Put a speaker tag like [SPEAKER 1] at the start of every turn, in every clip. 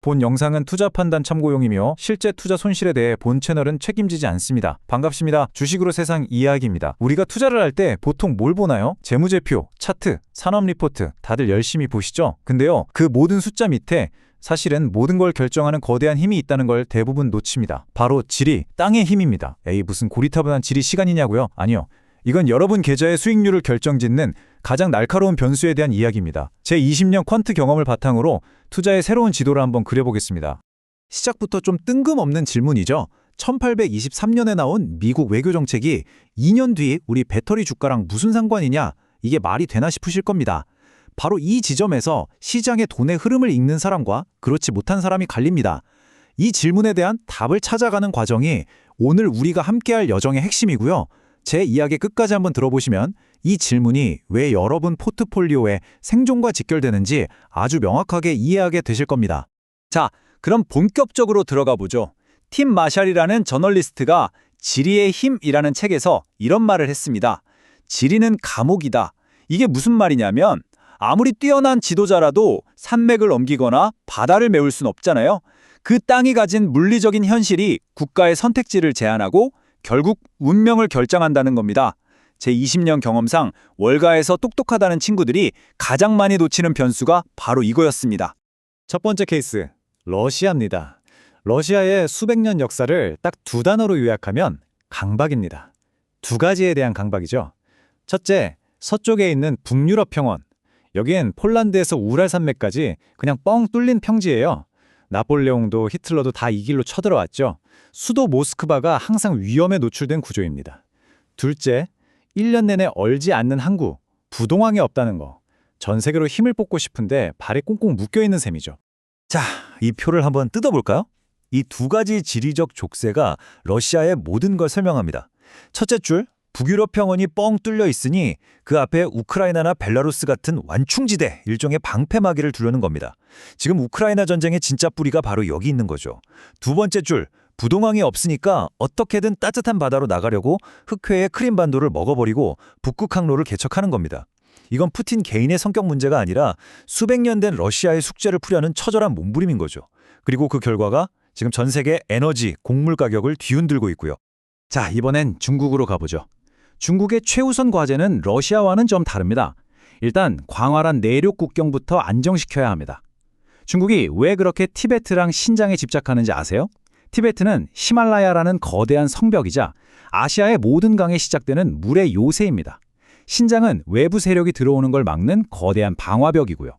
[SPEAKER 1] 본 영상은 투자 판단 참고용이며 실제 투자 손실에 대해 본 채널은 책임지지 않습니다. 반갑습니다. 주식으로 세상 이야기입니다. 우리가 투자를 할 때 보통 뭘 보나요? 재무제표, 차트, 산업 리포트 다들 열심히 보시죠? 근데요, 그 모든 숫자 밑에 사실은 모든 걸 결정하는 거대한 힘이 있다는 걸 대부분 놓칩니다. 바로 지리, 땅의 힘입니다. 에이, 무슨 고리타분한 지리 시간이냐고요? 아니요. 이건 여러분 계좌의 수익률을 결정짓는 가장 날카로운 변수에 대한 이야기입니다. 제 20년 퀀트 경험을 바탕으로 투자의 새로운 지도를 한번 그려보겠습니다. 시작부터 좀 뜬금없는 질문이죠. 1823년에 나온 미국 외교 정책이 2년 뒤 우리 배터리 주가랑 무슨 상관이냐? 이게 말이 되나 싶으실 겁니다. 바로 이 지점에서 시장의 돈의 흐름을 읽는 사람과 그렇지 못한 사람이 갈립니다. 이 질문에 대한 답을 찾아가는 과정이 오늘 우리가 함께할 여정의 핵심이고요. 제 이야기 끝까지 한번 들어보시면 이 질문이 왜 여러분 포트폴리오에 생존과 직결되는지 아주 명확하게 이해하게 되실 겁니다. 자, 그럼 본격적으로 들어가 보죠. 팀 마샬이라는 저널리스트가 지리의 힘이라는 책에서 이런 말을 했습니다. 지리는 감옥이다. 이게 무슨 말이냐면 아무리 뛰어난 지도자라도 산맥을 넘기거나 바다를 메울 순 없잖아요. 그 땅이 가진 물리적인 현실이 국가의 선택지를 제한하고 결국 운명을 결정한다는 겁니다. 제 20년 경험상 월가에서 똑똑하다는 친구들이 가장 많이 놓치는 변수가 바로 이거였습니다.
[SPEAKER 2] 첫 번째 케이스, 러시아입니다. 러시아의 수백 년 역사를 딱 두 단어로 요약하면 강박입니다. 두 가지에 대한 강박이죠. 첫째, 서쪽에 있는 북유럽 평원. 여긴 폴란드에서 우랄 산맥까지 그냥 뻥 뚫린 평지예요. 나폴레옹도 히틀러도 다 이 길로 쳐들어왔죠. 수도 모스크바가 항상 위험에 노출된 구조입니다. 둘째, 1년 내내 얼지 않는 항구, 부동항이 없다는 거. 전 세계로 힘을 뽑고 싶은데 발이 꽁꽁 묶여있는 셈이죠.
[SPEAKER 3] 자, 이 표를 한번 뜯어볼까요? 이 두 가지 지리적 족쇄가 러시아의 모든 걸 설명합니다. 첫째 줄, 북유럽 평원이 뻥 뚫려 있으니 그 앞에 우크라이나나 벨라루스 같은 완충지대, 일종의 방패막이를 두려는 겁니다. 지금 우크라이나 전쟁의 진짜 뿌리가 바로 여기 있는 거죠. 두 번째 줄, 부동항이 없으니까 어떻게든 따뜻한 바다로 나가려고 흑해의 크림반도를 먹어버리고 북극 항로를 개척하는 겁니다. 이건 푸틴 개인의 성격 문제가 아니라 수백 년 된 러시아의 숙제를 풀려는 처절한 몸부림인 거죠. 그리고 그 결과가 지금 전 세계 에너지, 곡물 가격을 뒤흔들고 있고요.
[SPEAKER 1] 자, 이번엔 중국으로 가보죠. 중국의 최우선 과제는 러시아와는 좀 다릅니다. 일단 광활한 내륙 국경부터 안정시켜야 합니다. 중국이 왜 그렇게 티베트랑 신장에 집착하는지 아세요? 티베트는 히말라야라는 거대한 성벽이자 아시아의 모든 강에 시작되는 물의 요새입니다. 신장은 외부 세력이 들어오는 걸 막는 거대한 방화벽이고요.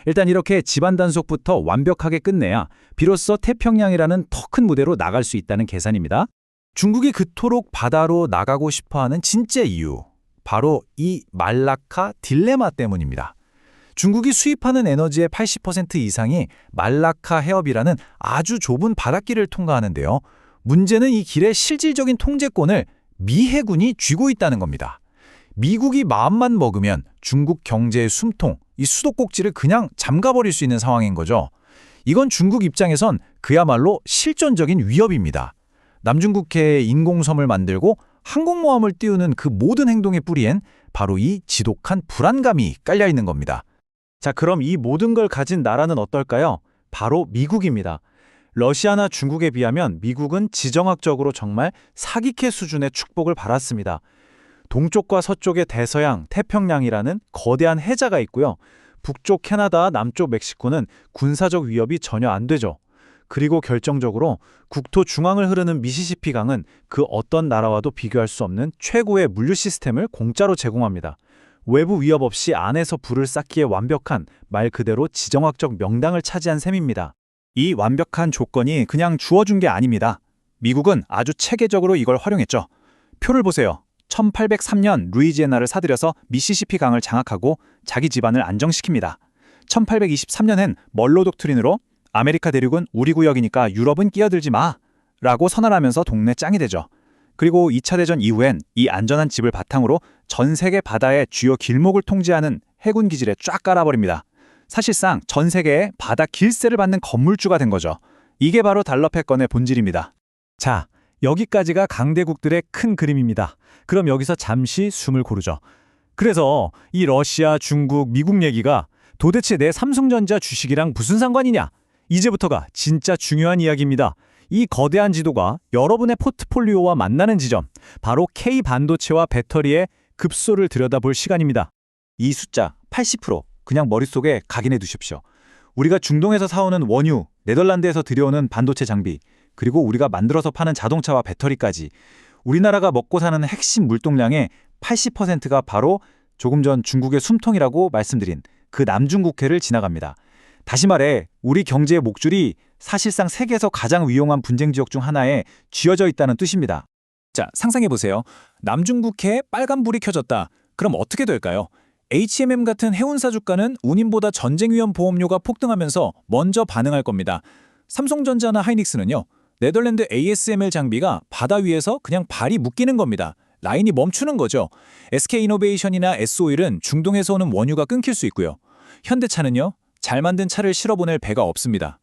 [SPEAKER 1] 일단 이렇게 집안 단속부터 완벽하게 끝내야 비로소 태평양이라는 더 큰 무대로 나갈 수 있다는 계산입니다. 중국이 그토록 바다로 나가고 싶어하는 진짜 이유, 바로 이 말라카 딜레마 때문입니다. 중국이 수입하는 에너지의 80% 이상이 말라카 해협이라는 아주 좁은 바닷길을 통과하는데요. 문제는 이 길의 실질적인 통제권을 미 해군이 쥐고 있다는 겁니다. 미국이 마음만 먹으면 중국 경제의 숨통, 이 수도꼭지를 그냥 잠가버릴 수 있는 상황인 거죠. 이건 중국 입장에선 그야말로 실존적인 위협입니다. 남중국해에 인공섬을 만들고 항공모함을 띄우는 그 모든 행동의 뿌리엔 바로 이 지독한 불안감이 깔려있는 겁니다. 자, 그럼 이 모든 걸 가진 나라는 어떨까요? 바로 미국입니다. 러시아나 중국에 비하면 미국은 지정학적으로 정말 사기캐 수준의 축복을 받았습니다. 동쪽과 서쪽의 대서양, 태평양이라는 거대한 해자가 있고요. 북쪽 캐나다, 남쪽 멕시코는 군사적 위협이 전혀 안 되죠. 그리고 결정적으로 국토 중앙을 흐르는 미시시피 강은 그 어떤 나라와도 비교할 수 없는 최고의 물류 시스템을 공짜로 제공합니다. 외부 위협 없이 안에서 불을 쌓기에 완벽한 말 그대로 지정학적 명당을 차지한 셈입니다. 이 완벽한 조건이 그냥 주어준 게 아닙니다. 미국은 아주 체계적으로 이걸 활용했죠. 표를 보세요. 1803년 루이지애나를 사들여서 미시시피 강을 장악하고 자기 집안을 안정시킵니다. 1823년엔 멀로 독트린으로 아메리카 대륙은 우리 구역이니까 유럽은 끼어들지 마! 라고 선언하면서 동네 짱이 되죠. 그리고 2차 대전 이후엔 이 안전한 집을 바탕으로 전 세계 바다의 주요 길목을 통제하는 해군 기지를 쫙 깔아버립니다. 사실상 전 세계에 바다 길세를 받는 건물주가 된 거죠. 이게 바로 달러 패권의 본질입니다. 자, 여기까지가 강대국들의 큰 그림입니다. 그럼 여기서 잠시 숨을 고르죠. 그래서 이 러시아, 중국, 미국 얘기가 도대체 내 삼성전자 주식이랑 무슨 상관이냐? 이제부터가 진짜 중요한 이야기입니다. 이 거대한 지도가 여러분의 포트폴리오와 만나는 지점, 바로 K 반도체와 배터리의 급소를 들여다볼 시간입니다. 이 숫자 80% 그냥 머릿속에 각인해 두십시오. 우리가 중동에서 사오는 원유, 네덜란드에서 들여오는 반도체 장비, 그리고 우리가 만들어서 파는 자동차와 배터리까지 우리나라가 먹고 사는 핵심 물동량의 80%가 바로 조금 전 중국의 숨통이라고 말씀드린 그 남중국해를 지나갑니다. 다시 말해 우리 경제의 목줄이 사실상 세계에서 가장 위험한 분쟁 지역 중 하나에 쥐어져 있다는 뜻입니다. 자, 상상해보세요. 남중국해에 빨간불이 켜졌다. 그럼 어떻게 될까요? HMM 같은 해운사 주가는 운임보다 전쟁 위험 보험료가 폭등하면서 먼저 반응할 겁니다. 삼성전자나 하이닉스는요. 네덜란드 ASML 장비가 바다 위에서 그냥 발이 묶이는 겁니다. 라인이 멈추는 거죠. SK이노베이션이나 S오일은 중동에서 오는 원유가 끊길 수 있고요. 현대차는요. 잘 만든 차를 실어보낼 배가 없습니다.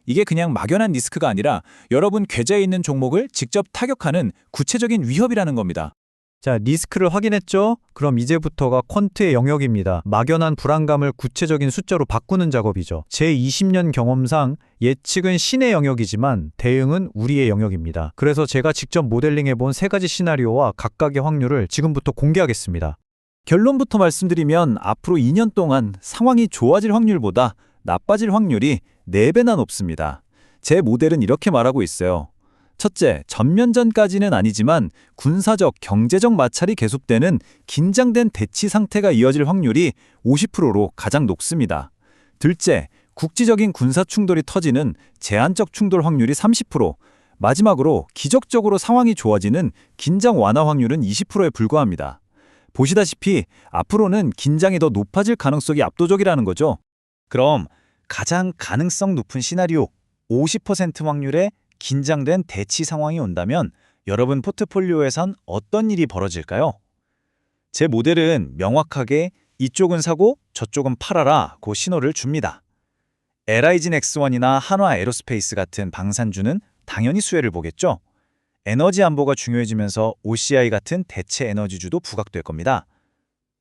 [SPEAKER 1] 이게 그냥 막연한 리스크가 아니라 여러분 계좌에 있는 종목을 직접 타격하는 구체적인 위협이라는 겁니다.
[SPEAKER 2] 자, 리스크를 확인했죠? 그럼 이제부터가 퀀트의 영역입니다. 막연한 불안감을 구체적인 숫자로 바꾸는 작업이죠. 제 20년 경험상 예측은 신의 영역이지만 대응은 우리의 영역입니다. 그래서 제가 직접 모델링해본 3가지 시나리오와 각각의 확률을 지금부터 공개하겠습니다.
[SPEAKER 1] 결론부터 말씀드리면 앞으로 2년 동안 상황이 좋아질 확률보다 나빠질 확률이 4배나 높습니다. 제 모델은 이렇게 말하고 있어요. 첫째, 전면전까지는 아니지만 군사적, 경제적 마찰이 계속되는 긴장된 대치 상태가 이어질 확률이 50%로 가장 높습니다. 둘째, 국지적인 군사 충돌이 터지는 제한적 충돌 확률이 30%, 마지막으로 기적적으로 상황이 좋아지는 긴장 완화 확률은 20%에 불과합니다. 보시다시피 앞으로는 긴장이 더 높아질 가능성이 압도적이라는 거죠. 그럼 가장 가능성 높은 시나리오 50% 확률의 긴장된 대치 상황이 온다면 여러분 포트폴리오에선 어떤 일이 벌어질까요? 제 모델은 명확하게 이쪽은 사고 저쪽은 팔아라고 신호를 줍니다. LIG 넥스원이나 한화 에어로스페이스 같은 방산주는 당연히 수혜를 보겠죠. 에너지 안보가 중요해지면서 OCI 같은 대체 에너지주도 부각될 겁니다.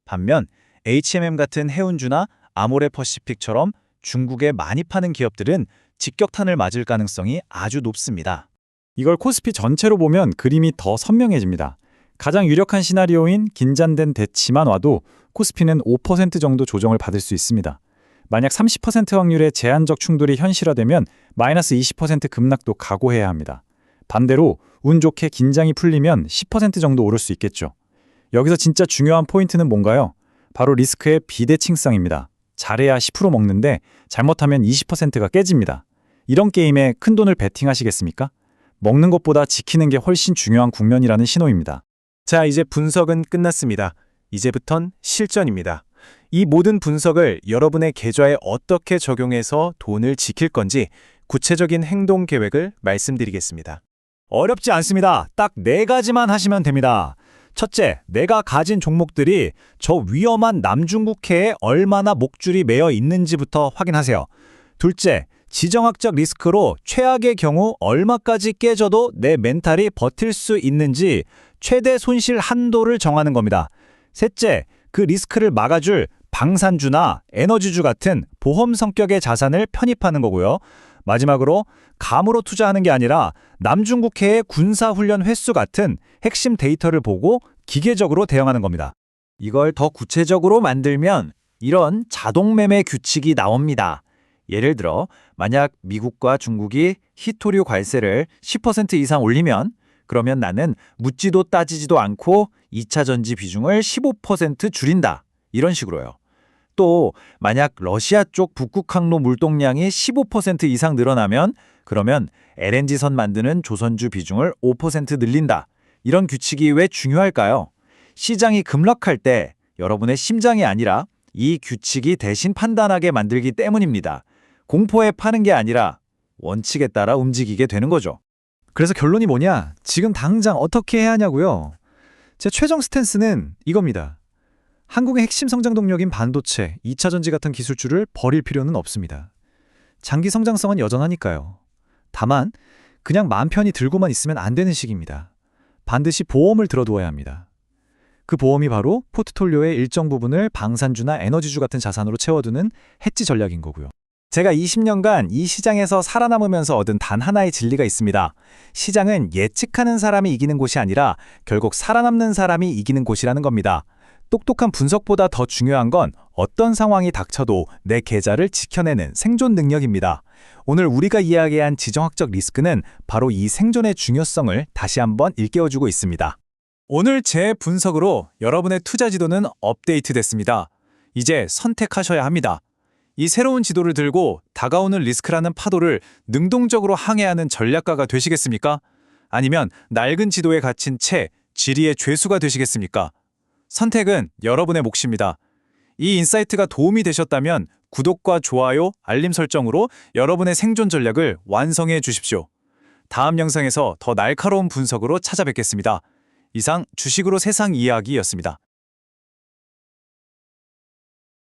[SPEAKER 1] 반면 HMM 같은 해운주나 아모레퍼시픽처럼 중국에 많이 파는 기업들은 직격탄을 맞을 가능성이 아주 높습니다. 이걸 코스피 전체로 보면 그림이 더 선명해집니다. 가장 유력한 시나리오인 긴장된 대치만 와도 코스피는 5% 정도 조정을 받을 수 있습니다. 만약 30% 확률의 제한적 충돌이 현실화되면 마이너스 20% 급락도 각오해야 합니다. 반대로 운 좋게 긴장이 풀리면 10% 정도 오를 수 있겠죠. 여기서 진짜 중요한 포인트는 뭔가요? 바로 리스크의 비대칭성입니다. 잘해야 10% 먹는데 잘못하면 20%가 깨집니다. 이런 게임에 큰돈을 베팅하시겠습니까? 먹는 것보다 지키는 게 훨씬 중요한 국면이라는 신호입니다.
[SPEAKER 4] 자, 이제 분석은 끝났습니다. 이제부턴 실전입니다. 이 모든 분석을 여러분의 계좌에 어떻게 적용해서 돈을 지킬 건지 구체적인 행동 계획을 말씀드리겠습니다.
[SPEAKER 2] 어렵지 않습니다. 딱 4가지만 하시면 됩니다. 첫째, 내가 가진 종목들이 저 위험한 남중국해에 얼마나 목줄이 매여 있는지부터 확인하세요. 둘째, 지정학적 리스크로 최악의 경우 얼마까지 깨져도 내 멘탈이 버틸 수 있는지 최대 손실 한도를 정하는 겁니다. 셋째, 그 리스크를 막아줄 방산주나 에너지주 같은 보험 성격의 자산을 편입하는 거고요. 마지막으로 감으로 투자하는 게 아니라 남중국해의 군사훈련 횟수 같은 핵심 데이터를 보고 기계적으로 대응하는 겁니다.
[SPEAKER 1] 이걸 더 구체적으로 만들면 이런 자동매매 규칙이 나옵니다. 예를 들어 만약 미국과 중국이 히토류 관세를 10% 이상 올리면 그러면 나는 묻지도 따지지도 않고 2차 전지 비중을 15% 줄인다. 이런 식으로요. 또 만약 러시아 쪽 북극 항로 물동량이 15% 이상 늘어나면 그러면 LNG선 만드는 조선주 비중을 5% 늘린다. 이런 규칙이 왜 중요할까요? 시장이 급락할 때 여러분의 심장이 아니라 이 규칙이 대신 판단하게 만들기 때문입니다. 공포에 파는 게 아니라 원칙에 따라 움직이게 되는 거죠.
[SPEAKER 2] 그래서 결론이 뭐냐? 지금 당장 어떻게 해야 하냐고요? 제 최종 스탠스는 이겁니다. 한국의 핵심 성장 동력인 반도체, 2차 전지 같은 기술주를 버릴 필요는 없습니다. 장기 성장성은 여전하니까요. 다만 그냥 마음 편히 들고만 있으면 안 되는 시기입니다. 반드시 보험을 들어두어야 합니다. 그 보험이 바로 포트폴리오의 일정 부분을 방산주나 에너지주 같은 자산으로 채워두는 해지 전략인 거고요.
[SPEAKER 4] 제가 20년간 이 시장에서 살아남으면서 얻은 단 하나의 진리가 있습니다. 시장은 예측하는 사람이 이기는 곳이 아니라 결국 살아남는 사람이 이기는 곳이라는 겁니다. 똑똑한 분석보다 더 중요한 건 어떤 상황이 닥쳐도 내 계좌를 지켜내는 생존 능력입니다. 오늘 우리가 이야기한 지정학적 리스크는 바로 이 생존의 중요성을 다시 한번 일깨워주고 있습니다. 오늘 제 분석으로 여러분의 투자 지도는 업데이트됐습니다. 이제 선택하셔야 합니다. 이 새로운 지도를 들고 다가오는 리스크라는 파도를 능동적으로 항해하는 전략가가 되시겠습니까? 아니면 낡은 지도에 갇힌 채 지리의 죄수가 되시겠습니까? 선택은 여러분의 몫입니다. 이 인사이트가 도움이 되셨다면 구독과 좋아요, 알림 설정으로 여러분의 생존 전략을 완성해 주십시오. 다음 영상에서 더 날카로운 분석으로 찾아뵙겠습니다. 이상 주식으로 세상 이야기였습니다.